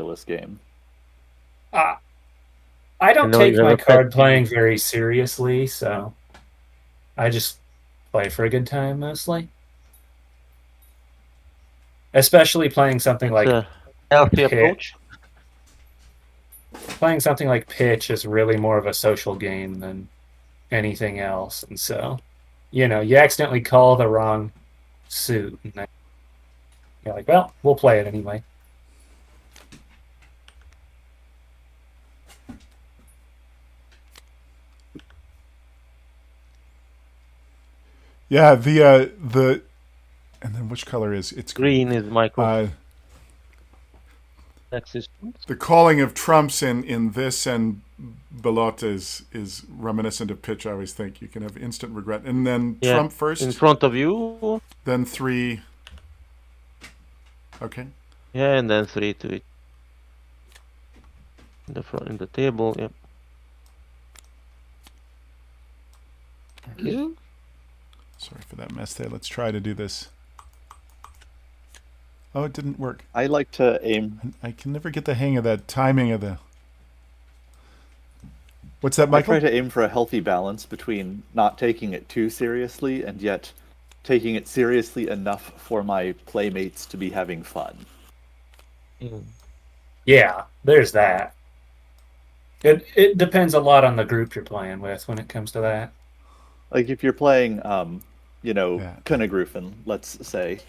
ridiculous game. Uh, I I don't know you take have my a pet card peeve. playing very seriously, so I just play for a good time mostly. Especially playing something That's like a healthy Pitch. approach. Playing something like Pitch is really more of a social game than anything else, and so you accidentally call the wrong suit, and then you're like, well, we'll play it anyway. Yeah, the and then which color is it's green? Green is Michael. Uh, Next is the calling of trumps in this and Belote is reminiscent of pitch. I always think you can have instant regret, and then yeah trump in first, front of you. then three. Okay. Yeah, and then 3 to it. In the table. Yep. Thank you. Sorry for that mess there. Let's try to do this. Oh, it didn't work. I like to aim. I can never get the hang of that timing of the. What's that, I Michael? try to aim for a healthy balance between not taking it too seriously and yet taking it seriously enough for my playmates to be having fun. Yeah, there's that. It depends a lot on the group you're playing with when it comes to that. Like if you're playing, Yeah. Kunnagrufen, let's say,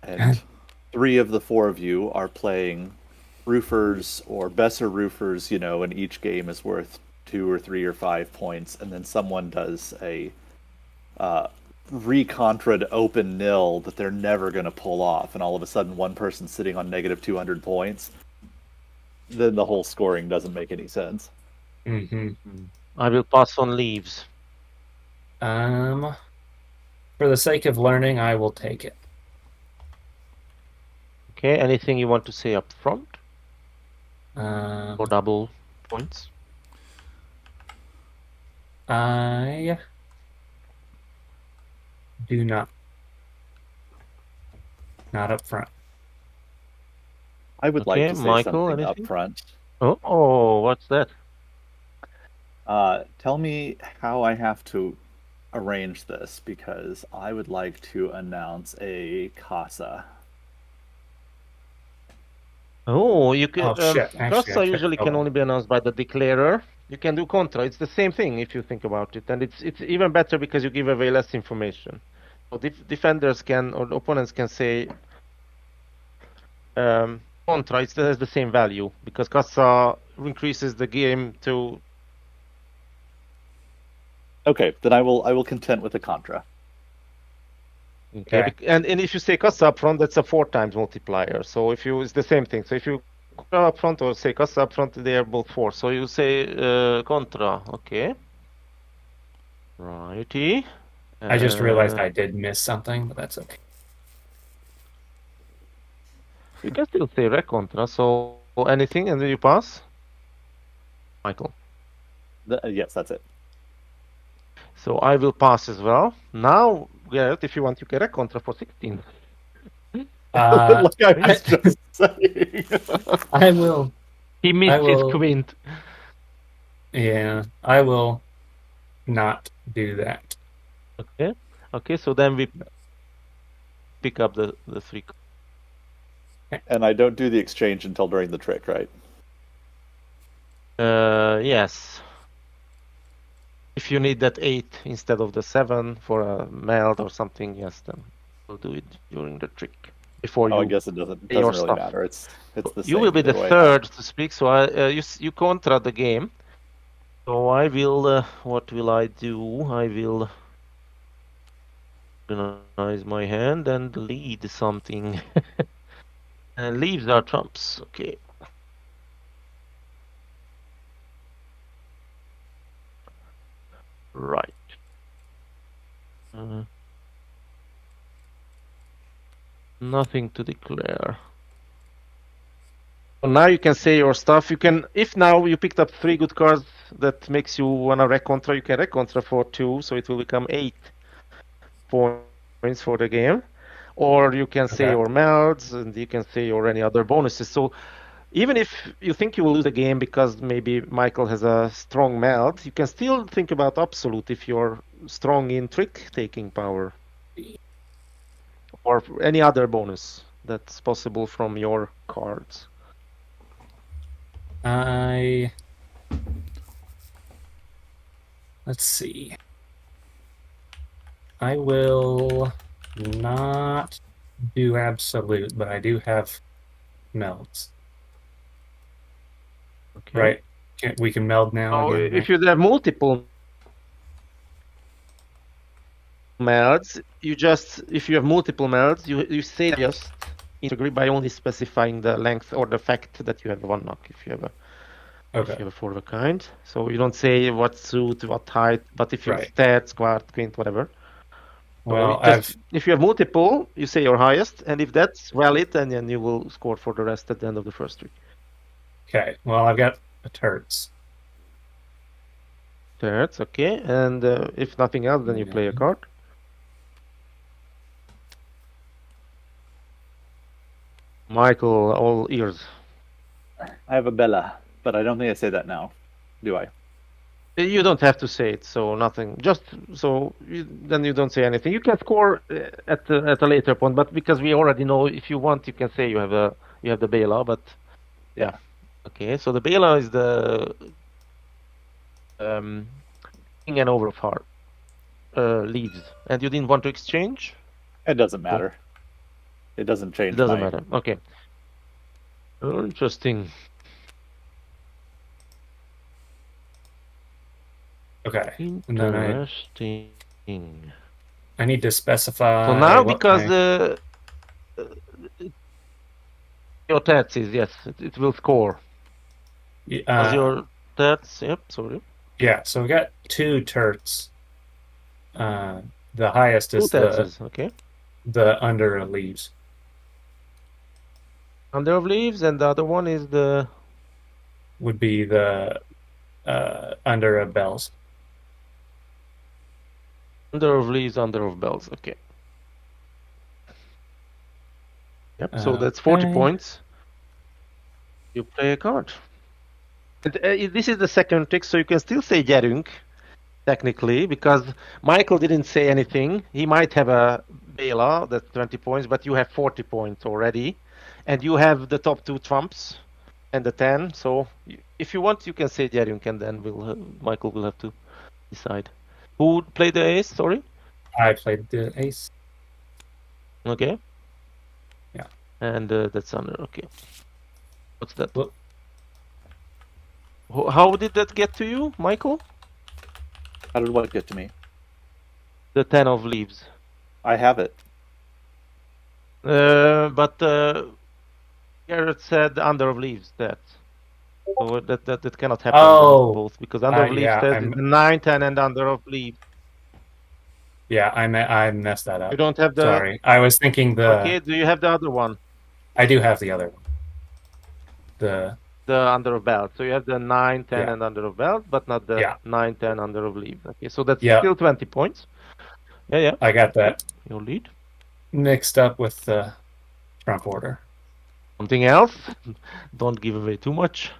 and 3 of the 4 of you are playing roofers or Besser roofers, and each game is worth 2 or 3 or 5 points, and then someone does a recontrad open nil that they're never going to pull off, and all of a sudden one person's sitting on negative 200 points, then the whole scoring doesn't make any sense. Mm-hmm. I will pass on leaves. For the sake of learning, I will take it. Okay, anything you want to say up front? Um, For double points? I do not. Not up front. I would like Okay, to say Michael, something up anything? front. Oh, what's that? Tell me how I have to arrange this, because I would like to announce a casa. Oh, you can. Oh shit! Actually, I Casa checked usually can the- only be announced by the declarer. You can do Kontra. It's the same thing if you think about it, and it's even better because you give away less information. So defenders can, or opponents can say Kontra. It has the same value because Casa increases the game to. Okay, then I will content with a contra. Okay, and if you say Casa up front, that's a 4 times multiplier. So if you, it's the same thing. So if you go up front or say Casa up front, they are both 4. So you say Kontra. Okay. Righty. I just realized I did miss something, but that's okay. You can still say Recontra. So anything, and then you pass. Michael. Yes, that's it. So I will pass as well. Now, Garrett, if you want, you can Recontra for 16. Like I was just saying. I will. He missed his will- quint. Yeah, I will not do that. Okay. Okay. So then we pick up the 3. And I don't do the exchange until during the trick, right? Yes. If you need that 8 instead of the 7 for a meld or something, yes, then we'll do it during the trick. Before Oh, I you guess it doesn't your really stuff. matter. It's the same. You will be the either way. 3rd to speak, so you contra the game. So I will. What will I do? I will organize my hand and lead something. And leaves are trumps. Okay. Right. Nothing to declare. So now you can say your stuff. You can, if now you picked up 3 good cards that makes you wanna recontra, you can recontra for 2, so it will become 8 points for the game. Or you can say Okay. your melds, and you can say your any other bonuses. So even if you think you will lose the game because maybe Michael has a strong meld, you can still think about absolute if you're strong in trick taking power or any other bonus that's possible from your cards. Let's see. I will not do absolute, but I do have melds. Okay. Right? We can meld now So again. if you have multiple melds, if you have multiple melds, you say just integrate by only specifying the length or the fact that you have one knock if you have a Okay. if you have a four of a kind. So you don't say what suit, what height, but if you Right. stats, quart, quint, whatever. Well, So if you have multiple, you say your highest, and if that's valid, then you will score for the rest at the end of the first week. Okay. Well, I've got a turds. That's okay. And if nothing else, then you play a card. Michael, all ears. I have a Bella, but I don't think I say that now, do I? You don't have to say it, so nothing. Just so then you don't say anything. You can score at a later point, but because we already know, if you want, you can say you have the Bela. But yeah, okay. So the Bela is the king and over of heart leaves, and you didn't want to exchange. It doesn't matter. It doesn't change. It doesn't matter. Okay. Oh, interesting. Okay. Interesting. I need to specify. So now, because your stats is yes, it will score. Because your stats, yep. Sorry. Yeah. So we got two turds. The highest is okay. the under of leaves. Under of leaves, and the other one is the would be the under of bells. Under of leaves, under of bells. Okay. Yep. So that's 40 points. You play a card. And, this is the second trick, so you can still say Jerung, technically, because Michael didn't say anything. He might have a Bela, that's 20 points, but you have 40 points already. And you have the top two trumps and the 10. So if you want, you can say Jerung, and then Michael will have to decide. Who played the ace? Sorry? I played the ace. Okay. Yeah. And that's under. Okay. What's that? Well, how did that get to you, Michael? How did what get to me? The 10 of leaves. I have it. But Garrett said under of leaves that. So that cannot happen both, because under of leaves says the 9, 10, and under of leaves. Yeah, I messed that up. You don't have the. Sorry, I was thinking the. Okay, do you have the other one? I do have the other one. The under of belt. So you have the 9, 10, and under of belt, but not the 9, 10 under of leaves. Okay, so that's still 20 points. Yeah. I got that. Your lead. Mixed up with the trump order. Something else? Don't give away too much.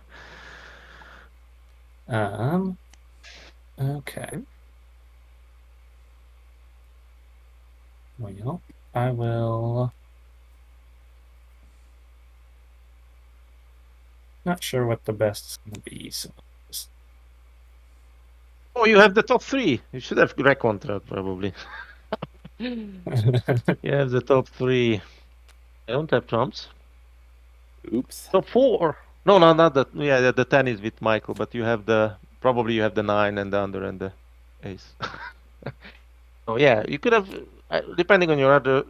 Okay. Well, I will. Not sure what the best is going to be. So oh, you have the top 3. You should have Kontra probably. You have the top 3. I don't have trumps. Oops. Top 4. No, not that. Yeah, the 10 is with Michael, but you have probably you have the 9 and the under and the ace. So yeah, you could have, depending on your other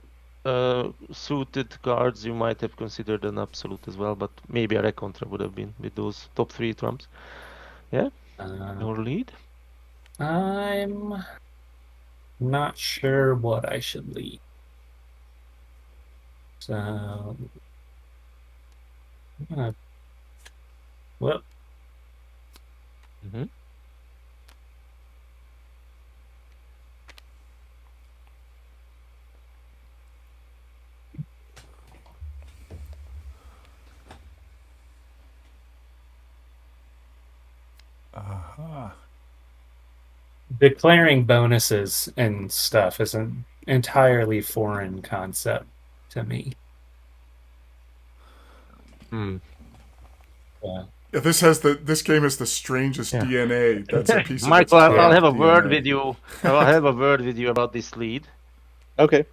suited cards, you might have considered an absolute as well, but maybe a recontra would have been with those top 3 trumps. Yeah, your lead. I'm not sure what I should lead. So, well. Mm-hmm. Declaring bonuses and stuff is an entirely foreign concept to me. Hmm. Yeah. Yeah, this game has the strangest Yeah. DNA. That's a piece of Michael, its I'll have a DNA. word with you. I'll have a word with you about this lead. Okay.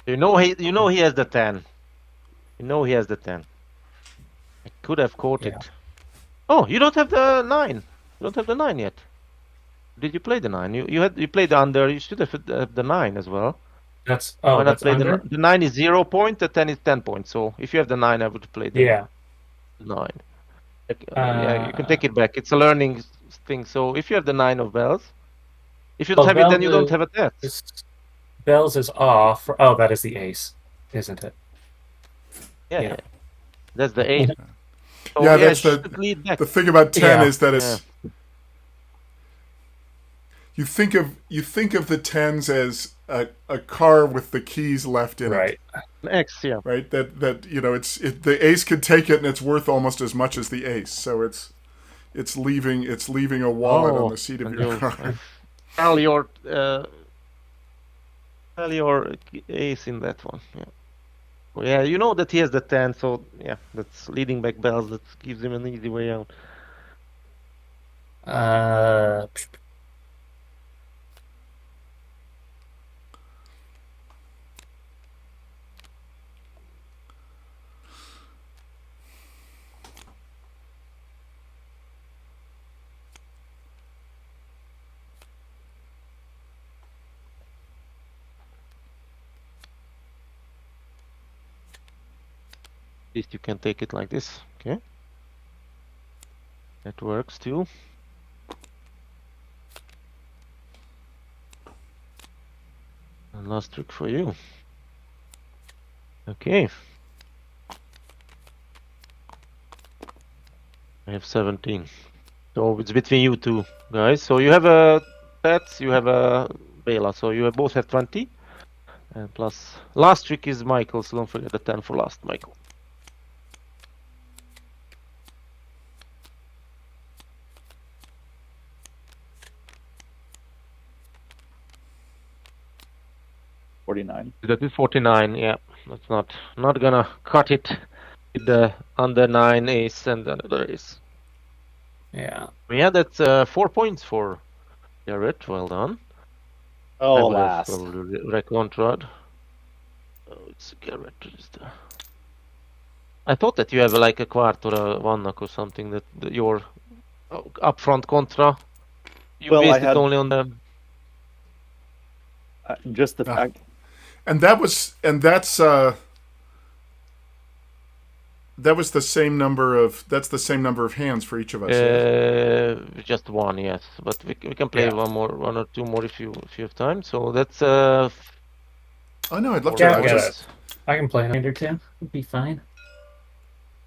You know he has the 10. You know he has the 10. I could have caught Yeah. it. Oh, you don't have the 9. You don't have the 9 yet. Did you play the 9? You played the under. You should have the 9 as well. That's Why not that's play under? the 9 is 0 point, the 10 is 10 points. So if you have the 9, I would play the Yeah. 9. Yeah, you can take it back. It's a learning thing. So if you have the 9 of bells, if you don't have it, then you don't have a death. Bells is off. Oh, that is the ace, isn't it? Yeah. That's the 8. So, Yeah, that's it should lead back. the thing about 10 Yeah. is that it's you think of the 10s as a car with the keys left in Right. it. X, yeah. Right? That the ace could take it and it's worth almost as much as the ace. So it's leaving a wallet on the seat of your car. Tell your ace in that one. Yeah. Well, yeah, you know that he has the 10, so yeah, that's leading back bells. That gives him an easy way out. At least you can take it like this. Okay. That works too. And last trick for you. Okay. I have 17. So it's between you two guys. So you have a Pets, you have a Bela. So you both have 20. And plus last trick is Michael, so don't forget the 10 for last, Michael. $49. That is 49, yeah. That's not gonna cut it with the under 9 ace and another ace. Yeah. Yeah, that's 4 points for Garrett. Well done. Oh, alas. Recontrad. Oh, it's Garrett. I thought that you have like a quart or a one knock or something that your upfront contra. You Well, I based it had- only on the. Just the fact. And that's the same number of hands for each of us. Just one, yes. But we can play one or two more if you have time. So that's Oh no, I'd love to. Yeah, I can play another two. It'd be fine.